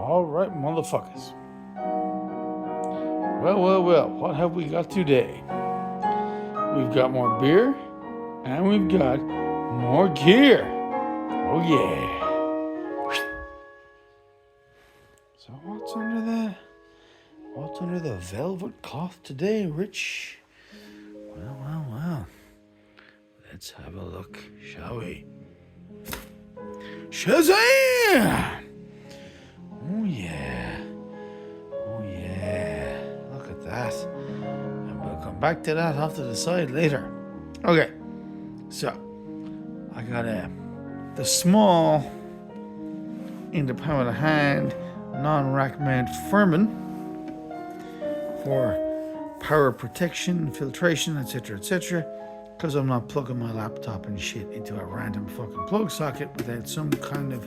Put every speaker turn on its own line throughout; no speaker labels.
All right, motherfuckers. Well, what have we got today? We've got more beer, and we've got more gear. Oh yeah. So what's under the velvet cloth today, Rich? Well. Let's have a look, shall we? Shazam! Oh yeah. Look at that. And we'll come back to that off to the side later. Okay. So, I got the small, in the palm of the hand, non-rack mount Furman for power protection, filtration, etc. Because I'm not plugging my laptop and shit into a random fucking plug socket without some kind of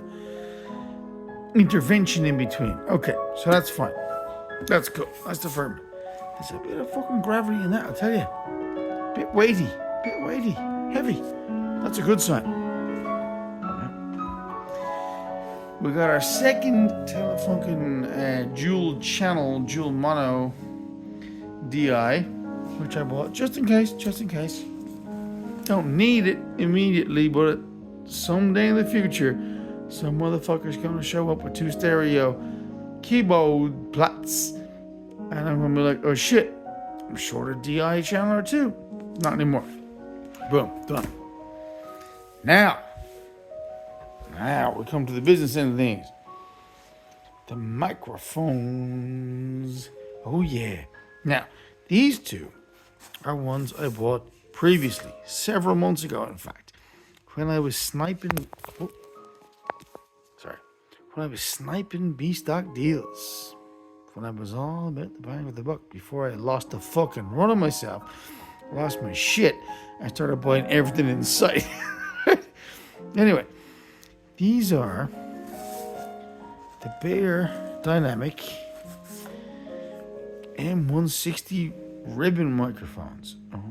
intervention in between. Okay, so that's fine. That's cool. That's the Furman. There's a bit of fucking gravity in that, I'll tell you. Bit weighty, heavy. That's a good sign. We got our second Telefunken dual mono DI, which I bought just in case. Don't need it immediately, but someday in the future, some motherfucker's gonna show up with two stereo keyboard plats, and I'm gonna be like, oh shit, I'm short a DI channel or two. Not anymore. Boom, done. Now we come to the business end of things. The microphones. Oh yeah. Now, these two are ones I bought previously, several months ago, in fact, when I was sniping B-stock deals, when I was all about the bang of the buck, before I lost the fucking run of myself, lost my shit, I started buying everything in sight. Anyway, these are the Bayer Dynamic M160 ribbon microphones. Oh,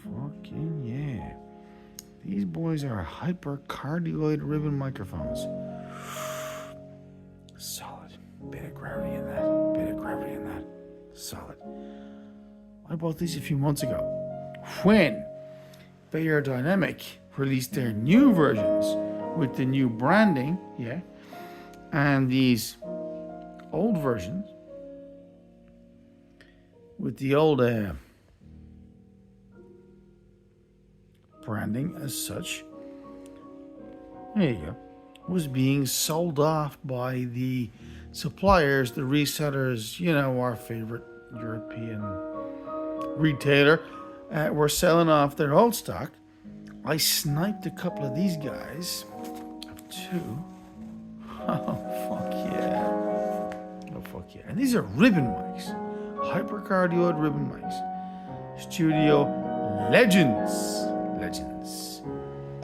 fucking yeah. These boys are hypercardioid ribbon microphones. Solid. Bit of gravity in that. Solid. I bought these a few months ago when Bayer Dynamic released their new versions with the new branding, yeah, and these old versions with the old branding as such. There you go. Was being sold off by the suppliers, the resellers, our favorite European retailer, were selling off their old stock. I sniped a couple of these guys. Two. Oh, fuck yeah. And these are ribbon mics. Hypercardioid ribbon mics. Studio legends.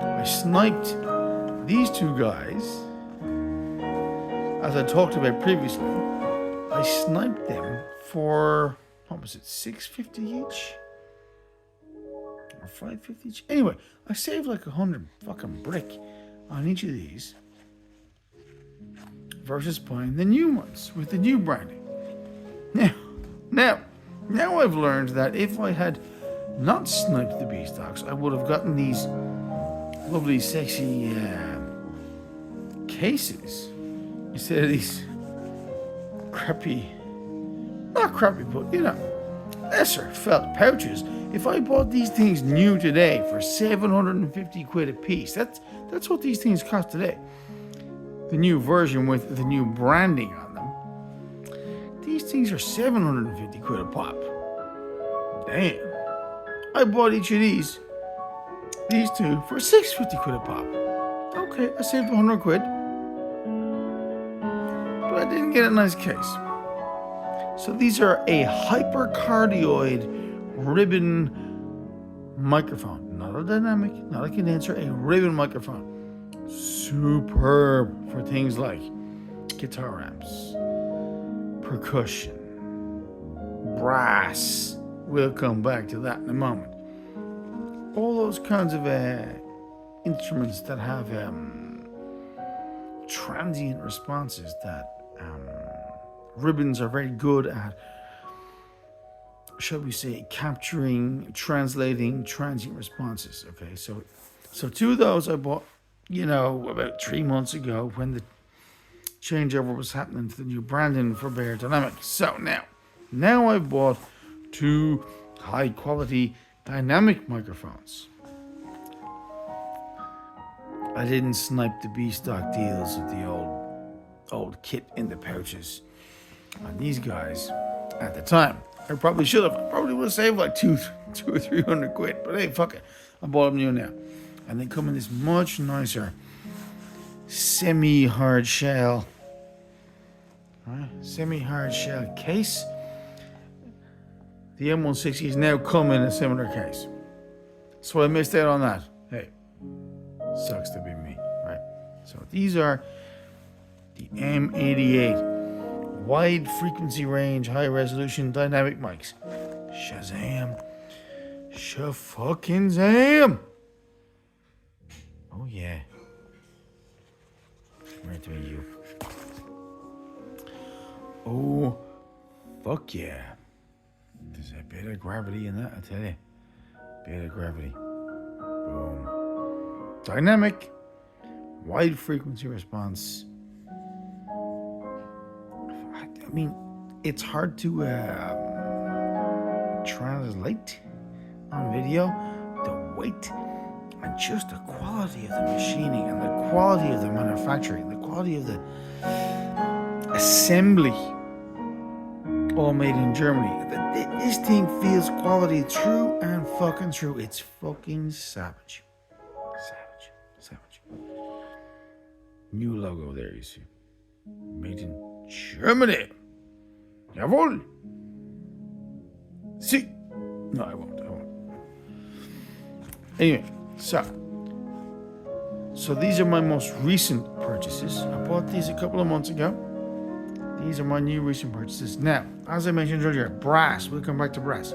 I sniped these two guys, as I talked about previously. I sniped them for, what was it, $6.50 each? Or $5.50 each? Anyway, I saved like 100 fucking brick on each of these versus buying the new ones with the new branding. Now I've learned that if I had not sniped the B-stocks, I would have gotten these lovely, sexy cases instead of these not crappy, but lesser felt pouches. If I bought these things new today for 750 quid a piece, that's what these things cost today. The new version with the new branding on them. These things are 750 quid a pop. Damn. I bought each of these two, for 650 quid a pop. Okay, I saved 100 quid. But I didn't get a nice case. So these are a hypercardioid ribbon microphone. Not a dynamic, not a condenser, a ribbon microphone. Superb for things like guitar amps, percussion, brass. We'll come back to that in a moment. All those kinds of instruments that have transient responses that ribbons are very good at, shall we say, capturing, translating transient responses. Okay, so two of those I bought, about 3 months ago when the changeover was happening to the new branding for Bear Dynamic. So now I've bought 2 high quality dynamic microphones. I didn't snipe the B-stock deals of the old kit in the pouches on these guys at the time. I probably should have. I probably would have saved like 200 or 300 quid. But hey, fuck it. I bought them new now. And they come in this much nicer semi-hard shell. Right? Semi-hard shell case. The M160 is now come in a similar case. So I missed out on that. Hey, sucks to be me, right? So these are the M88 wide frequency range, high resolution dynamic mics. Shazam. Sha-fucking-zam. Oh yeah. Right to you. Oh, fuck yeah. There's a bit of gravity in that, I tell you. Bit of gravity. Boom. Dynamic. Wide frequency response. I mean, it's hard to translate on video the weight and just the quality of the machining and the quality of the manufacturing, the quality of the assembly, all made in Germany. This thing feels quality through and fucking through. It's fucking savage. Savage. New logo there, you see. Made in Germany. Jawohl. See. No, I won't. Anyway, so these are my most recent purchases. I bought these a couple of months ago. These are my new recent purchases. Now, as I mentioned earlier, brass. We'll come back to brass.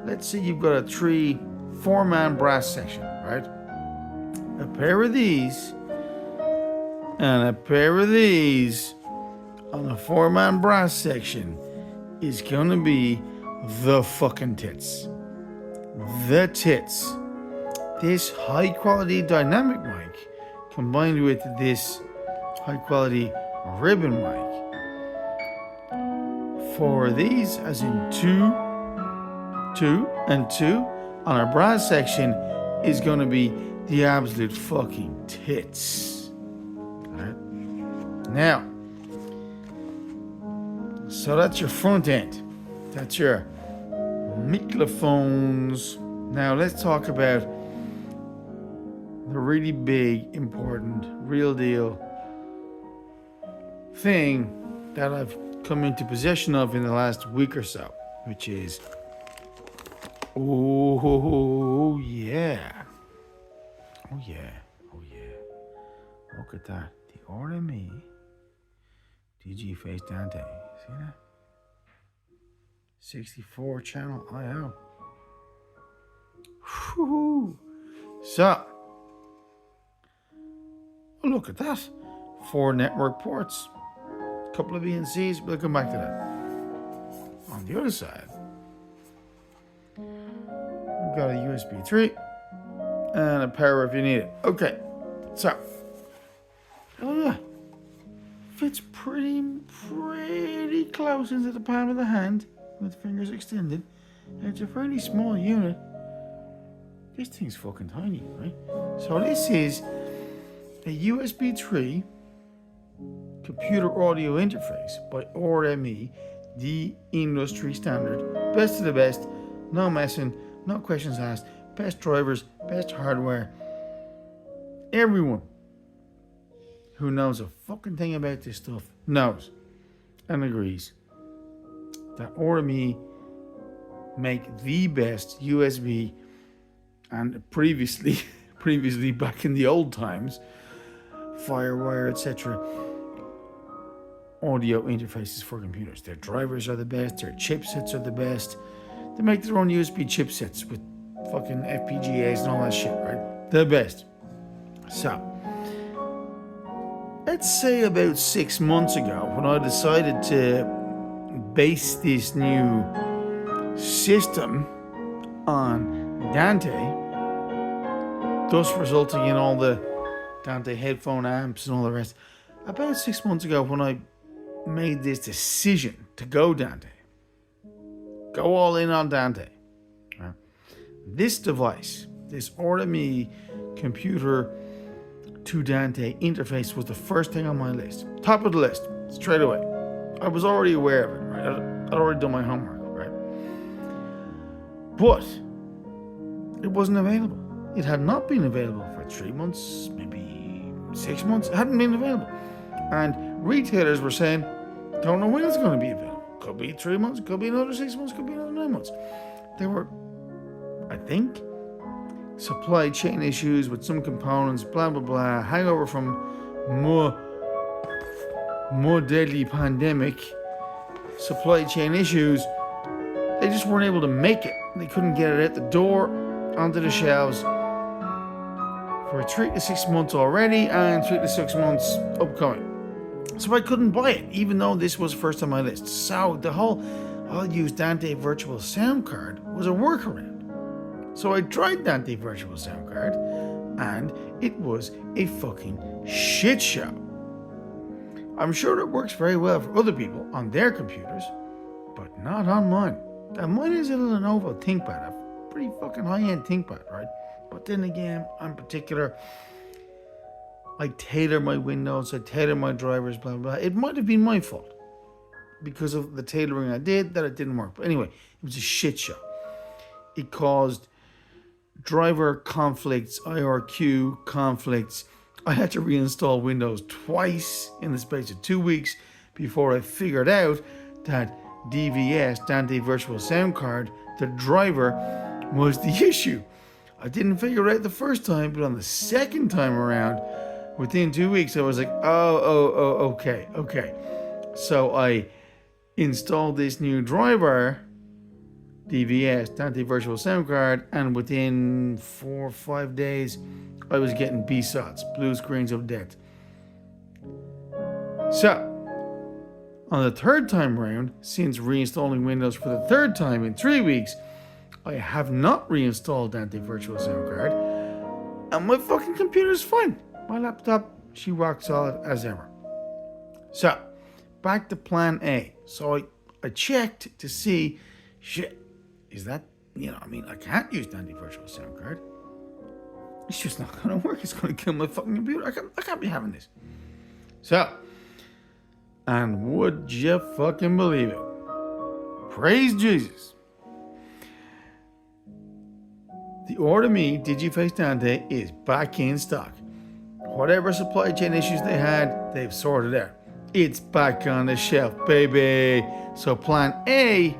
Let's say you've got a 4-man brass section, right? A pair of these and a pair of these on a 4-man brass section is going to be the fucking tits. The tits. This high quality dynamic mic combined with this high quality ribbon mic. For these, as in 2 and 2 on our brass section, is going to be the absolute fucking tits. Alright? Now, so that's your front end. That's your microphones. Now let's talk about the really big, important, real deal thing that I've come into possession of in the last week or so, which is, oh yeah. Look at that. The RME DG Face Dante. See that? 64 channel IO. Whew. So, look at that. 4 network ports. A couple of ENCs. We'll come back to that. On the other side, we've got a USB 3 and a power if you need it. Okay. So, oh yeah. Fits pretty close into the palm of the hand with fingers extended. It's a fairly small unit. This thing's fucking tiny, right? So this is a USB 3 computer audio interface by RME, the industry standard. Best of the best, no messing, no questions asked, best drivers, best hardware. Everyone who knows a fucking thing about this stuff knows and agrees that RME make the best USB and previously back in the old times, Firewire, etc., audio interfaces for computers. Their drivers are the best, their chipsets are the best. They make their own USB chipsets with fucking FPGAs and all that shit, right? The best. So, let's say about 6 months ago, when I decided to base this new system on Dante, thus resulting in all the Dante headphone amps and all the rest. About 6 months ago, when I made this decision to go Dante, go all in on Dante, this device, this Order.me computer to Dante interface was the first thing on my list. Top of the list, straight away. I was already aware of it, right? I'd already done my homework, right? But it wasn't available. It had not been available for 3 months, maybe 6 months. It hadn't been available. And retailers were saying, don't know when it's going to be available. Could be 3 months, could be another 6 months, could be another 9 months. There were, I think, supply chain issues with some components, blah, blah, blah, hangover from more deadly pandemic, supply chain issues. They just weren't able to make it. They couldn't get it out the door, onto the shelves for 3 to 6 months already and 3 to 6 months upcoming. So I couldn't buy it, even though this was first on my list. So the whole I'll use Dante Virtual Sound Card was a workaround. So I tried Dante Virtual Sound Card, and it was a fucking shit show. I'm sure it works very well for other people on their computers, but not on mine. And mine is a Lenovo ThinkPad, a pretty fucking high-end ThinkPad, right? But then again, I'm particular. I tailor my windows, I tailor my drivers, blah, blah, blah. It might have been my fault because of the tailoring I did that it didn't work. But anyway, it was a shit show. It caused driver conflicts, IRQ conflicts. I had to reinstall Windows twice in the space of 2 weeks before I figured out that DVS, Dante Virtual Sound Card, the driver, was the issue. I didn't figure it out the first time, but on the second time around, within 2 weeks, I was like, okay. So I installed this new driver, DVS, Dante Virtual Sound Card, and within 4 or 5 days, I was getting BSODs, blue screens of death. So, on the third time around, since reinstalling Windows for the third time in 3 weeks, I have not reinstalled Dante Virtual Sound Card, and my fucking computer's fine. My laptop, she rocks solid as ever. So, back to plan A. So I checked to see, shit, is that, I can't use Dante Virtual Sound Card. It's just not going to work. It's going to kill my fucking computer. I can't be having this. So, and would you fucking believe it? Praise Jesus. The Order.me Digiface Dante is back in stock. Whatever supply chain issues they had, they've sorted out. It's back on the shelf, baby. So plan A,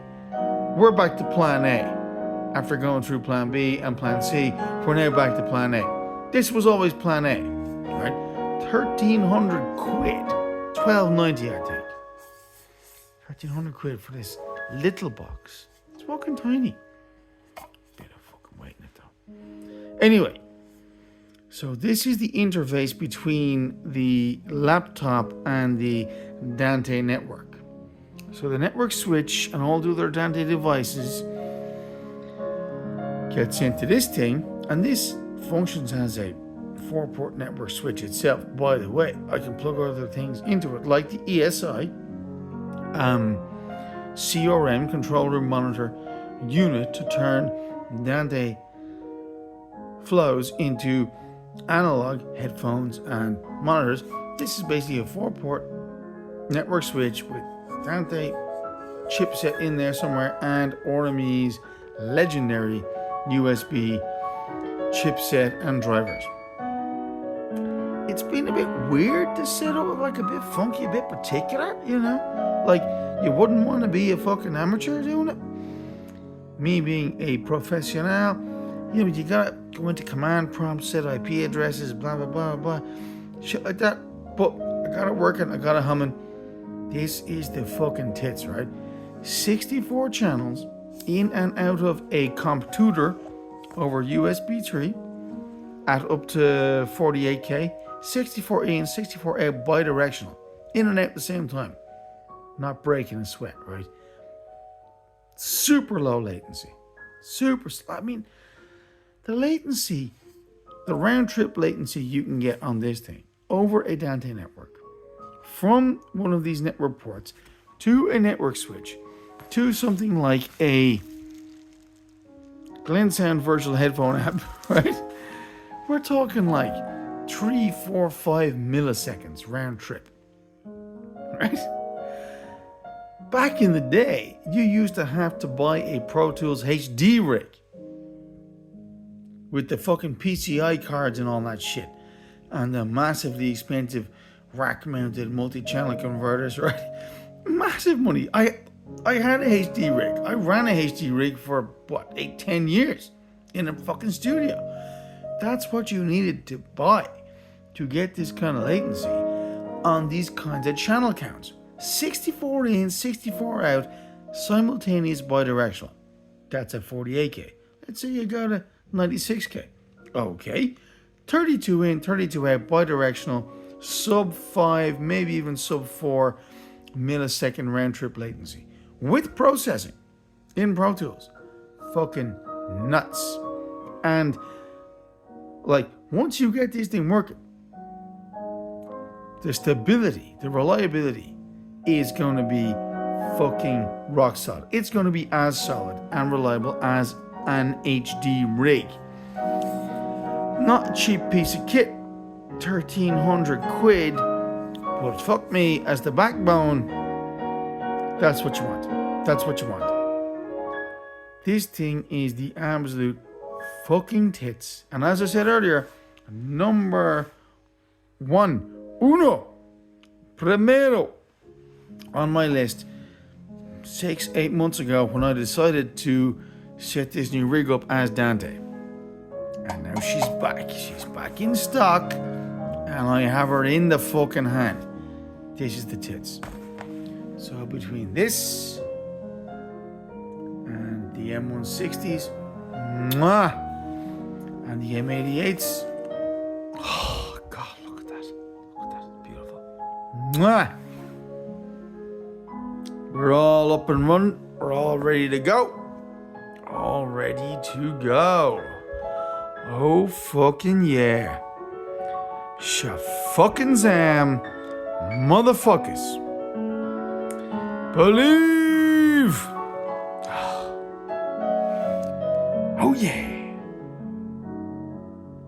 we're back to plan A. After going through plan B and plan C, we're now back to plan A. This was always plan A, right? 1,300 quid, 12.90 I think. 1,300 quid for this little box. It's fucking tiny. Bit of fucking weight in it though. Anyway. So this is the interface between the laptop and the Dante network. So the network switch and all the other Dante devices gets into this thing, and this functions as a 4-port network switch itself. By the way, I can plug other things into it, like the ESI, CRM, control room monitor unit, to turn Dante flows into analog headphones and monitors. This is basically a 4-port network switch with Dante chipset in there somewhere and Order.me's legendary USB chipset and drivers. It's been a bit weird to set up, like a bit funky, a bit particular, like you wouldn't want to be a fucking amateur doing it. Me being a professional, you gotta go into command prompts, set IP addresses, blah, blah, blah, blah, shit like that. But I got it working, I got it humming. This is the fucking tits, right? 64 channels in and out of a Comptooter over USB 3 at up to 48K, 64 in, 64 out, bidirectional. In and out at the same time. Not breaking a sweat, right? Super low latency. I mean, the latency, the round trip latency you can get on this thing over a Dante network from one of these network ports to a network switch to something like a Glen Sound virtual headphone app, right? We're talking like 3, 4, 5 milliseconds round trip, right? Back in the day, you used to have to buy a Pro Tools HD rig with the fucking PCI cards and all that shit, and the massively expensive rack-mounted multi-channel converters, right? Massive money. I had a HD rig. I ran a HD rig for 8-10 years in a fucking studio. That's what you needed to buy to get this kind of latency on these kinds of channel counts. 64 in, 64 out, simultaneous bidirectional. That's at 48K. Let's say you got a 96K. Okay. 32 in, 32 out, bidirectional, sub 5, maybe even sub 4 millisecond round trip latency. With processing in Pro Tools. Fucking nuts. And like, once you get this thing working, the stability, the reliability is going to be fucking rock solid. It's going to be as solid and reliable as an HD rig. Not a cheap piece of kit, 1,300 quid, but fuck me, as the backbone, that's what you want. That's what you want. This thing is the absolute fucking tits. And as I said earlier, number one, uno, primero, on my list 6-8 months ago when I decided to set this new rig up as Dante. And now she's back. She's back in stock. And I have her in the fucking hand. This is the tits. So between this and the M160s, mwah, and the M88s, oh God, look at that. Look at that. Beautiful. Mwah. We're all up and running. We're all ready to go. All ready to go. Oh, fucking yeah. Fucking Zam. Motherfuckers. Believe. Oh, yeah.